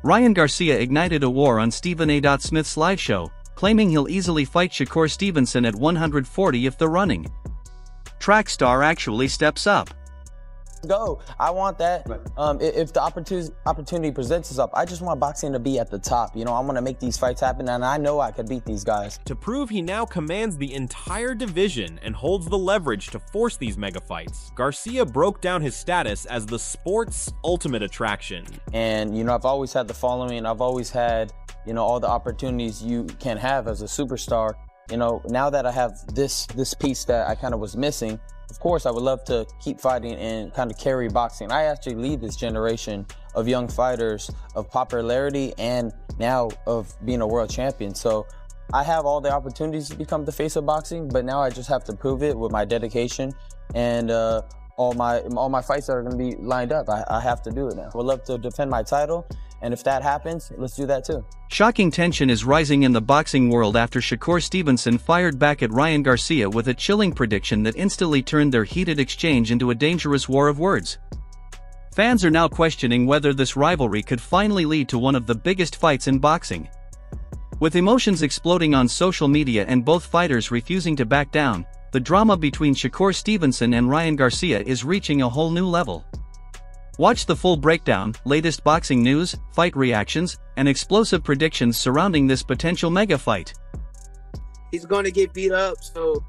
Ryan Garcia ignited a war on Stephen A. Smith's live show, claiming he'll easily fight Shakur Stevenson at 140 if the running track star actually steps up. Go. I want that. If the opportunity presents itself, I just want boxing to be at the top. You know, I want to make these fights happen, and I know I could beat these guys. To prove he now commands the entire division and holds the leverage to force these mega fights, Garcia broke down his status as the sport's ultimate attraction. And, you know, I've always had the following. I've always had, you know, all the opportunities you can have as a superstar. You know, now that I have this piece that I kind of was missing, of course, I would love to keep fighting and kind of carry boxing. I actually lead this generation of young fighters of popularity and now of being a world champion. So I have all the opportunities to become the face of boxing, but now I just have to prove it with my dedication and all my fights that are going to be lined up. I have to do it now. I would love to defend my title, and if that happens, let's do that too. Shocking tension is rising in the boxing world after Shakur Stevenson fired back at Ryan Garcia with a chilling prediction that instantly turned their heated exchange into a dangerous war of words. Fans are now questioning whether this rivalry could finally lead to one of the biggest fights in boxing. With emotions exploding on social media and both fighters refusing to back down, the drama between Shakur Stevenson and Ryan Garcia is reaching a whole new level. Watch the full breakdown, latest boxing news, fight reactions, and explosive predictions surrounding this potential mega fight. He's going to get beat up, so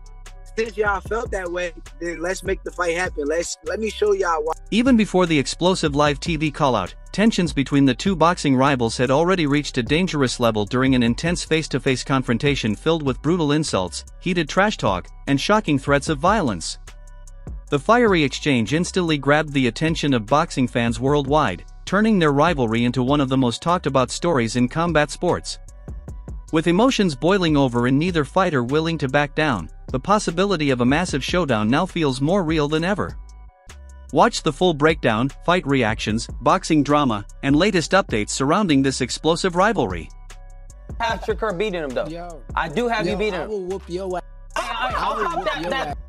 since y'all felt that way, then let's make the fight happen. Let me show y'all why. Even before the explosive live TV callout, tensions between the two boxing rivals had already reached a dangerous level during an intense face-to-face confrontation filled with brutal insults, heated trash talk, and shocking threats of violence. The fiery exchange instantly grabbed the attention of boxing fans worldwide, turning their rivalry into one of the most talked-about stories in combat sports. With emotions boiling over and neither fighter willing to back down, the possibility of a massive showdown now feels more real than ever. Watch the full breakdown, fight reactions, boxing drama, and latest updates surrounding this explosive rivalry. I have Shakur beating him though. I do have you beating him. I will whoop your ass. I'll pop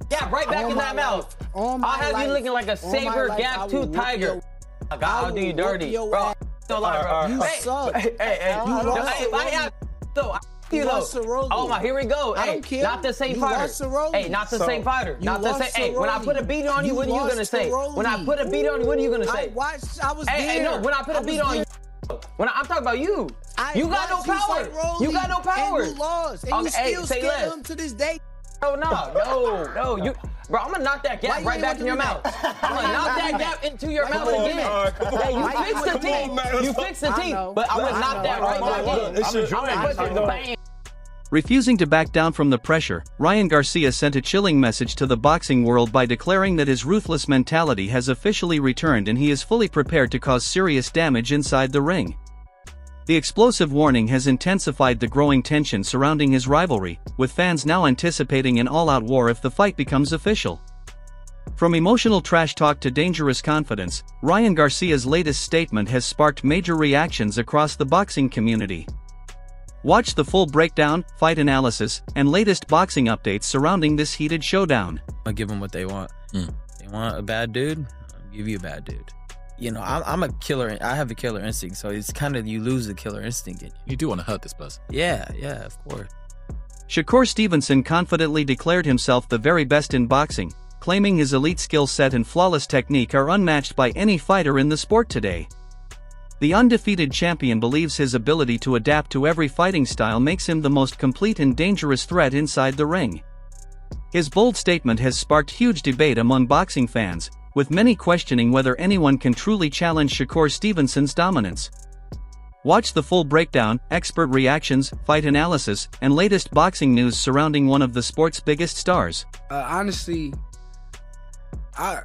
that right back in that mouth. I'll have you looking like a saber gap-toothed tiger. I'll do you dirty, bro. Don't lie, bro. You suck. Oh my, here we go. Hey, not the same fighter. Hey, not the same fighter. Not the same. Hey, when I put a beat on you, what are you gonna say? When I put a beat on you, what are you gonna say? I was there. Hey, no, when I put a beat on you. I'm talking about you. You got no power. You got no power. And you lost. And you still scared him to this day. No. Bro, I'm gonna knock that gap right back in your mouth. I'm gonna knock that gap into your mouth again. Hey, you fixed the teeth. You fixed the teeth. But I'm gonna knock that right back in. Refusing to back down from the pressure, Ryan Garcia sent a chilling message to the boxing world by declaring that his ruthless mentality has officially returned and he is fully prepared to cause serious damage inside the ring. The explosive warning has intensified the growing tension surrounding his rivalry, with fans now anticipating an all-out war if the fight becomes official. From emotional trash talk to dangerous confidence, Ryan Garcia's latest statement has sparked major reactions across the boxing community. Watch the full breakdown, fight analysis, and latest boxing updates surrounding this heated showdown. I'll give them what they want. They want a bad dude, I'll give you a bad dude. You know, I'm a killer. I have a killer instinct, so it's kind of you lose the killer instinct in you. You do want to hurt this person. Yeah, of course. Shakur Stevenson confidently declared himself the very best in boxing, claiming his elite skill set and flawless technique are unmatched by any fighter in the sport today. The undefeated champion believes his ability to adapt to every fighting style makes him the most complete and dangerous threat inside the ring. His bold statement has sparked huge debate among boxing fans, with many questioning whether anyone can truly challenge Shakur Stevenson's dominance. Watch the full breakdown, expert reactions, fight analysis, and latest boxing news surrounding one of the sport's biggest stars. Honestly,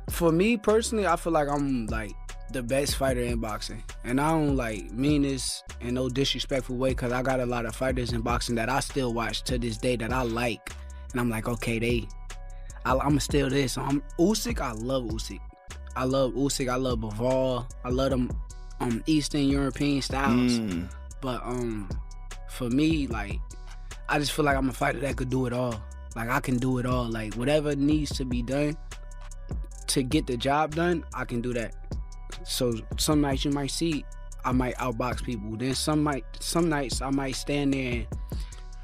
for me personally, I feel like I'm like the best fighter in boxing. And I don't like mean this in no disrespectful way, because I got a lot of fighters in boxing that I still watch to this day that I like. And I'm like, okay, I'm still this. Usyk, I love Usyk. I love Bivol. I love them Eastern European styles. But for me, like, I just feel like I'm a fighter that could do it all. Like, I can do it all. Like, whatever needs to be done to get the job done, I can do that. So some nights you might see I might outbox people. Then some nights I might stand there and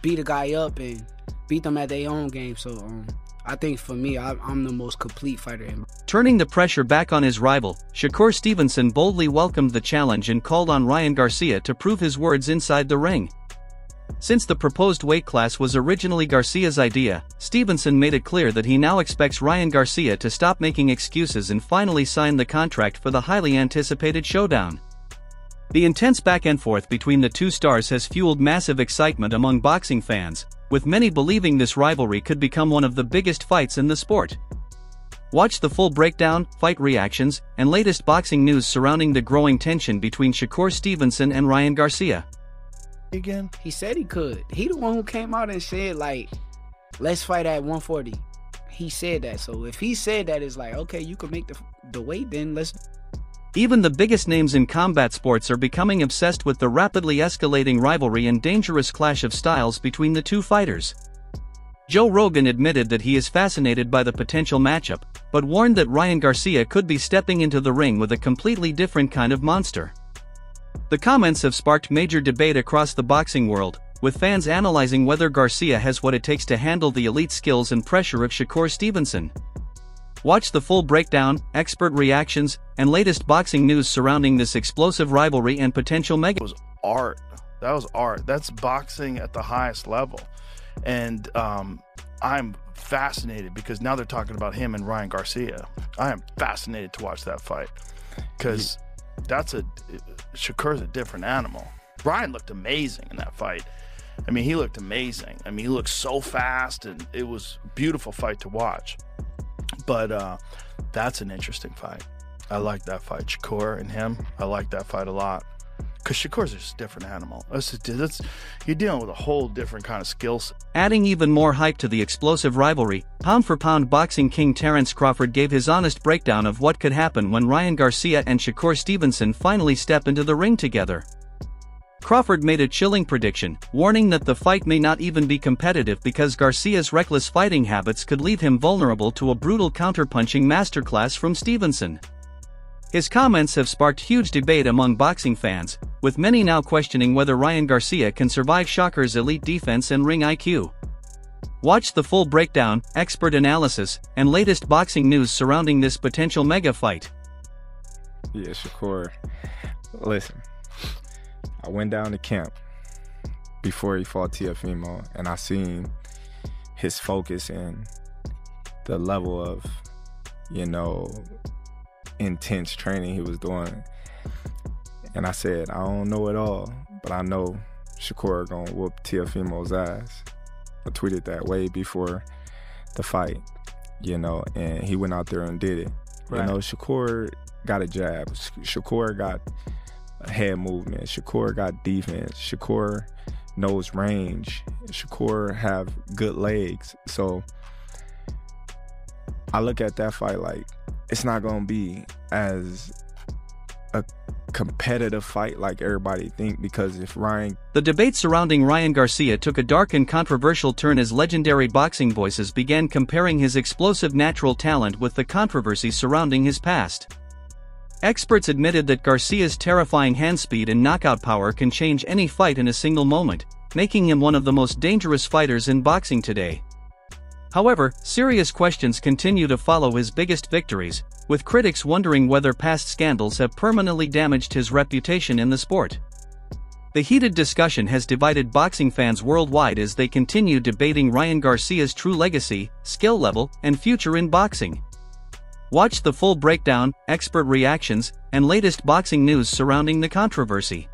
beat a guy up and beat them at their own game. So I think for me, I'm the most complete fighter. Turning the pressure back on his rival, Shakur Stevenson boldly welcomed the challenge and called on Ryan Garcia to prove his words inside the ring. Since the proposed weight class was originally Garcia's idea, Stevenson made it clear that he now expects Ryan Garcia to stop making excuses and finally sign the contract for the highly anticipated showdown. The intense back-and-forth between the two stars has fueled massive excitement among boxing fans, with many believing this rivalry could become one of the biggest fights in the sport. Watch the full breakdown, fight reactions, and latest boxing news surrounding the growing tension between Shakur Stevenson and Ryan Garcia. Again, he said he could. He the one who came out and said, like, let's fight at 140. He said that. So if he said that, it's like, okay, you can make the weight, then let's. Even the biggest names in combat sports are becoming obsessed with the rapidly escalating rivalry and dangerous clash of styles between the two fighters. Joe Rogan admitted that he is fascinated by the potential matchup, but warned that Ryan Garcia could be stepping into the ring with a completely different kind of monster. The comments have sparked major debate across the boxing world, with fans analyzing whether Garcia has what it takes to handle the elite skills and pressure of Shakur Stevenson. Watch the full breakdown, expert reactions, and latest boxing news surrounding this explosive rivalry and potential mega. It was art. That was art. That's boxing at the highest level. And I'm fascinated because now they're talking about him and Ryan Garcia. I am fascinated to watch that fight because Shakur's a different animal. Ryan looked amazing in that fight. I mean, he looked amazing. I mean, he looked so fast, and it was a beautiful fight to watch. But that's an interesting fight. I like that fight. Shakur and him, I like that fight a lot. Because Shakur's just a different animal. You're dealing with a whole different kind of skill set. Adding even more hype to the explosive rivalry, pound-for-pound boxing king Terence Crawford gave his honest breakdown of what could happen when Ryan Garcia and Shakur Stevenson finally step into the ring together. Crawford made a chilling prediction, warning that the fight may not even be competitive because Garcia's reckless fighting habits could leave him vulnerable to a brutal counterpunching masterclass from Stevenson. His comments have sparked huge debate among boxing fans, with many now questioning whether Ryan Garcia can survive Shakur's elite defense and ring IQ. Watch the full breakdown, expert analysis, and latest boxing news surrounding this potential mega fight. Yeah, Shakur. Listen, I went down to camp before he fought Teofimo, and I seen his focus and the level of, intense training he was doing. And I said, I don't know it all, but I know Shakur gonna whoop Teofimo's ass. I tweeted that way before the fight, and he went out there and did it. Right. Shakur got a jab. Shakur got a head movement. Shakur got defense. Shakur knows range. Shakur have good legs. So I look at that fight like it's not going to be as a competitive fight like everybody think, because if Ryan... The debate surrounding Ryan Garcia took a dark and controversial turn as legendary boxing voices began comparing his explosive natural talent with the controversy surrounding his past. Experts admitted that Garcia's terrifying hand speed and knockout power can change any fight in a single moment, making him one of the most dangerous fighters in boxing today. However, serious questions continue to follow his biggest victories, with critics wondering whether past scandals have permanently damaged his reputation in the sport. The heated discussion has divided boxing fans worldwide as they continue debating Ryan Garcia's true legacy, skill level, and future in boxing. Watch the full breakdown, expert reactions, and latest boxing news surrounding the controversy.